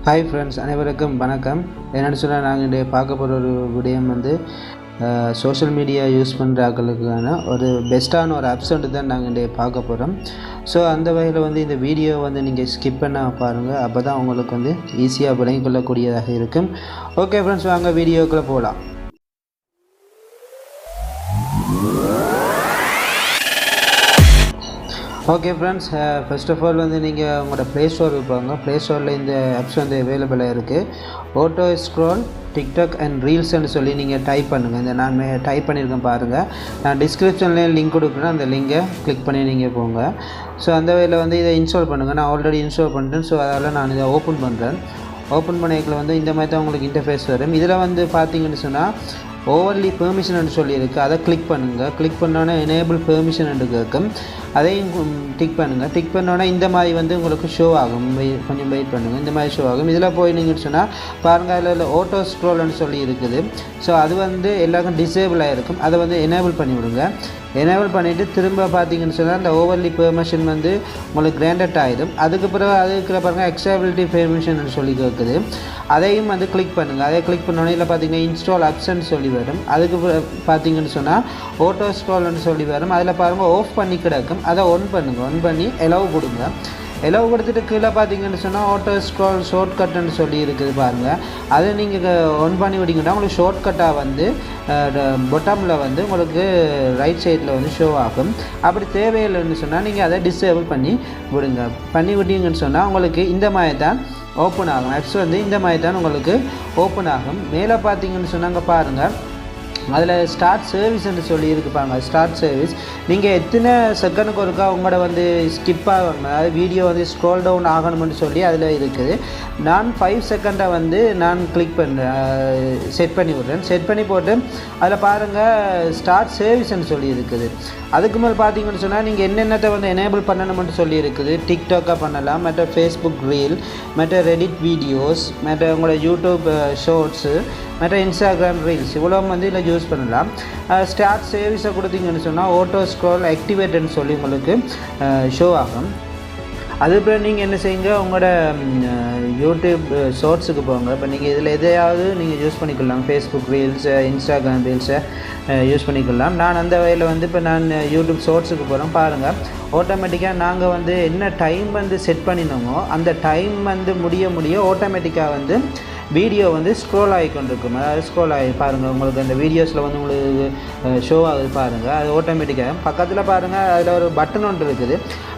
Hi friends, அனைவருக்கும் வணக்கம். என்னென்னு சொன்னால் நாங்கள் இன்றைய பார்க்க போகிற ஒரு விடயம் சோஷியல் மீடியா யூஸ் பண்ணுறாங்களுக்கான ஒரு பெஸ்ட்டான ஒரு ஆப்ஸ் தான் நாங்கள் இன்றைய பார்க்க போகிறோம். ஸோ அந்த வகையில் இந்த வீடியோ நீங்கள் ஸ்கிப் பண்ண பாருங்கள். அப்போ தான் உங்களுக்கு ஈஸியாக விளங்கிக் கொள்ளக்கூடியதாக இருக்கும். ஓகே ஃப்ரெண்ட்ஸ், வாங்க வீடியோக்குள்ளே போகலாம். Okay friends, first of all நீங்கள் உங்களோட ப்ளே ஸ்டோருக்கு போங்க. ப்ளே ஸ்டோரில் இந்த ஆப்ஸ் அவைலபிளாக இருக்குது. ஆட்டோ ஸ்க்ரோல் டிக்டாக் அண்ட் ரீல்ஸ்ன்னு சொல்லி நீங்கள் டைப் பண்ணுங்கள். இந்த நான் டைப் பண்ணியிருக்கேன் பாருங்கள். நான் டிஸ்கிரிப்ஷன்லேயும் லிங்க் கொடுக்குறேன், அந்த லிங்கை கிளிக் பண்ணி நீங்கள் போங்க. ஸோ அந்த வகையில் இதை இன்ஸ்டால் பண்ணுங்கள். நான் ஆல்ரெடி இன்ஸ்டால் பண்ணிட்டேன். ஸோ அதனால் நான் இதை ஓப்பன் பண்ணுறேன். ஓப்பன் பண்ணிக்கல இந்த மாதிரி தான் உங்களுக்கு இன்டர்ஃபேஸ் வரும். இதில் பார்த்தீங்கன்னு சொன்னால் ஓவர்லி பெர்மிஷன் சொல்லியிருக்கு. அதை கிளிக் பண்ணுங்கள். கிளிக் பண்ணோன்னே எனேபிள் பெர்மிஷன் கேட்கும். அதையும் டிக் பண்ணுங்கள். டிக் பண்ணோன்னே இந்த மாதிரி உங்களுக்கு ஷோ ஆகும். கொஞ்சம் வெயிட் பண்ணுங்கள். இந்த மாதிரி ஷோ ஆகும். இதில் போய் நீங்கள் சொன்னால் பாருங்கள், அதில் ஆட்டோ ஸ்க்ரோல்னு சொல்லி இருக்குது. ஸோ அது எல்லாருக்கும் டிசேபிள் ஆகிருக்கும். அதை எனேபிள் பண்ணி விடுங்க. எனேபிள் பண்ணிவிட்டு திரும்ப பார்த்தீங்கன்னு சொன்னால் அந்த ஓவர்லி பெர்மிஷன் உங்களுக்கு கிராண்டட் ஆகிடும். அதுக்கு பிறகு அதுக்கு பாருங்கள் எக்ஸ்டபிலிட்டி பெர்மிஷன் சொல்லி கேட்குது. அதையும் கிளிக் பண்ணுங்கள். அதை கிளிக் பண்ணோன்னே இல்லை பார்த்தீங்கன்னா இன்ஸ்டால் ஆப்ஷன் சொல்லி வரும். அதுக்கு பார்த்தீங்கன்னு சொன்னால் ஆட்டோ ஸ்க்ரோல்னு சொல்லி வரும். அதில் பாருங்கள் ஆஃப் பண்ணி கிடக்கும். அதை ஒன் பண்ணுங்கள். ஒன் பண்ணி எலவ் கொடுங்க. எலவ் கொடுத்துட்டு கீழே பார்த்தீங்கன்னு சொன்னால் ஆட்டோ ஸ்க்ரோல் ஷார்ட் கட்டுன்னு சொல்லி இருக்குது பாருங்கள். அதை நீங்கள் ஒன் பண்ணி விட்டிங்கன்னா உங்களுக்கு ஷார்ட் கட்டாக பொட்டமில் உங்களுக்கு ரைட் சைடில் ஷோ ஆகும். அப்படி தேவையில்லைன்னு சொன்னால் நீங்கள் அதை டிசேபிள் பண்ணி விடுங்க. பண்ணி விட்டீங்கன்னு சொன்னால் உங்களுக்கு இந்த மாதிரி தான் ஓப்பன் ஆகும். ஆப்ஸ் இந்த மாதிரி தான் உங்களுக்கு ஓப்பன் ஆகும். மேலே பார்த்தீங்கன்னு சொன்னாங்க பாருங்கள், அதில் ஸ்டார்ட் சர்வீஸ்ன்னு சொல்லி இருக்குது பாருங்கள். ஸ்டார்ட் சர்வீஸ் நீங்கள் எத்தனை செகண்டுக்கு ஒருக்கா உங்களோட ஸ்கிப் ஆகணும், அதாவது வீடியோ ஸ்க்ரோல் டவுன் ஆகணும்னு சொல்லி அதில் இருக்குது. நான் 5 செகண்டை நான் கிளிக் பண்ணுறேன், செட் பண்ணி விட்றேன். செட் பண்ணி போட்டு அதில் பாருங்கள் ஸ்டார்ட் சர்வீஸ்ன்னு சொல்லி இருக்குது. அதுக்கு மேலே பார்த்தீங்கன்னு சொன்னால் நீங்கள் என்னென்னத்தை எனேபிள் பண்ணணும்னு சொல்லி இருக்குது. டிக்டாக்காக பண்ணலாம், மற்ற ஃபேஸ்புக் ரீல், மற்ற ரெடிட் வீடியோஸ், மற்ற உங்களோட யூடியூப் ஷார்ட்ஸு, மற்ற இன்ஸ்டாகிராம் ரீல்ஸ் இவ்வளோ இதில் யூஸ் பண்ணலாம். ஸ்டார்ட் சர்வீஸை கொடுத்தீங்கன்னு சொன்னால் ஆட்டோ ஸ்க்ரோல் ஆக்டிவேட்டுன்னு சொல்லி உங்களுக்கு ஷோ ஆகும். அதுக்கப்புறம் நீங்கள் என்ன செய்யுங்க, உங்களோட யூடியூப் ஷார்ட்ஸுக்கு போங்க. இப்போ நீங்கள் இதில் எதையாவது நீங்கள் யூஸ் பண்ணிக்கலாம். ஃபேஸ்புக் ரீல்ஸை, இன்ஸ்டாகிராம் ரீல்ஸை யூஸ் பண்ணிக்கலாம். நான் அந்த வகையில் இப்போ நான் யூடியூப் ஷார்ட்ஸுக்கு போகிறேன் பாருங்கள். ஆட்டோமேட்டிக்காக நாங்கள் என்ன டைம் செட் பண்ணினோமோ அந்த டைம் முடிய ஆட்டோமேட்டிக்காக வீடியோ ஸ்க்ரோல் ஆகி கொண்டிருக்கும். அதாவது ஸ்க்ரோல் ஆகி பாருங்கள், உங்களுக்கு அந்த வீடியோஸில் உங்களுக்கு ஷோ ஆகுது பாருங்கள். அது ஆட்டோமேட்டிக்காக பக்கத்தில் பாருங்கள், அதில் ஒரு பட்டன் ஒன்று இருக்குது.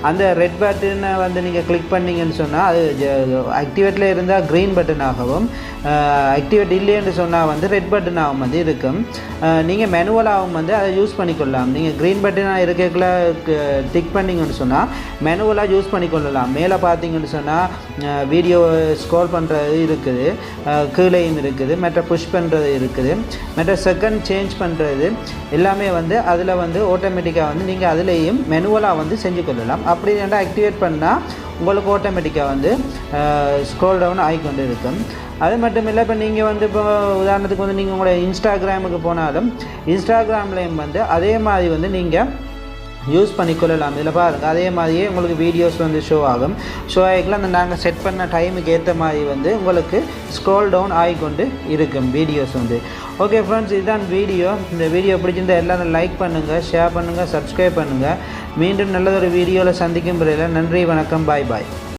அந்த ரெட் பட்டனை நீங்கள் கிளிக் பண்ணிங்கன்னு சொன்னால் அது ஆக்டிவேட்டில் இருந்தால் க்ரீன் பட்டனாகவும், ஆக்டிவேட் இல்லைன்னு சொன்னால் ரெட் பட்டனாகவும் இருக்கும். நீங்கள் மேனுவலாகவும் அதை யூஸ் பண்ணிக்கொள்ளலாம். நீங்கள் க்ரீன் பட்டனாக இருக்கக்குள்ள டிக் பண்ணிங்கன்னு சொன்னால் மேனுவலாக யூஸ் பண்ணிக்கொள்ளலாம். மேலே பார்த்தீங்கன்னு சொன்னால் வீடியோ ஸ்க்ரோல் பண்ணுறது இருக்குது, கீழேயும் இருக்குது, மற்ற புஷ் பண்ணுறது இருக்குது, மற்ற செகண்ட் சேஞ்ச் பண்ணுறது எல்லாமே அதில் ஆட்டோமேட்டிக்காக நீங்கள் அதுலேயும் மெனுவலாக செஞ்சு கொள்ளலாம். அப்படி ரெண்டா ஆக்டிவேட் பண்ணால் உங்களுக்கு ஆட்டோமேட்டிக்காக ஸ்க்ரோல் டவுன் ஆகிக்கொண்டு இருக்கும். அது மட்டும் இல்லை, இப்போ நீங்கள் இப்போ உதாரணத்துக்கு நீங்கள் உங்களோட இன்ஸ்டாகிராமுக்கு போனாலும் இன்ஸ்டாகிராம்லேயும் அதே மாதிரி நீங்கள் யூஸ் பண்ணிக்கொள்ளலாம். இதில் பாருங்கள், அதே மாதிரியே உங்களுக்கு வீடியோஸ் ஷோ ஆகும். ஷோ ஆகிக்கலாம். அந்த நாங்கள் செட் பண்ண டைமுக்கு ஏற்ற மாதிரி உங்களுக்கு ஸ்க்ரோல் டவுன் ஆகிக்கொண்டு இருக்கும் வீடியோஸ் ஓகே ஃப்ரெண்ட்ஸ், இதுதான் வீடியோ. இந்த வீடியோ பிடிச்சிருந்தால் எல்லோரும் லைக் பண்ணுங்கள், ஷேர் பண்ணுங்கள், சப்ஸ்கிரைப் பண்ணுங்கள். மீண்டும் நல்லதொரு வீடியோவில் சந்திக்கும் முறையில் நன்றி, வணக்கம், பாய் பாய்.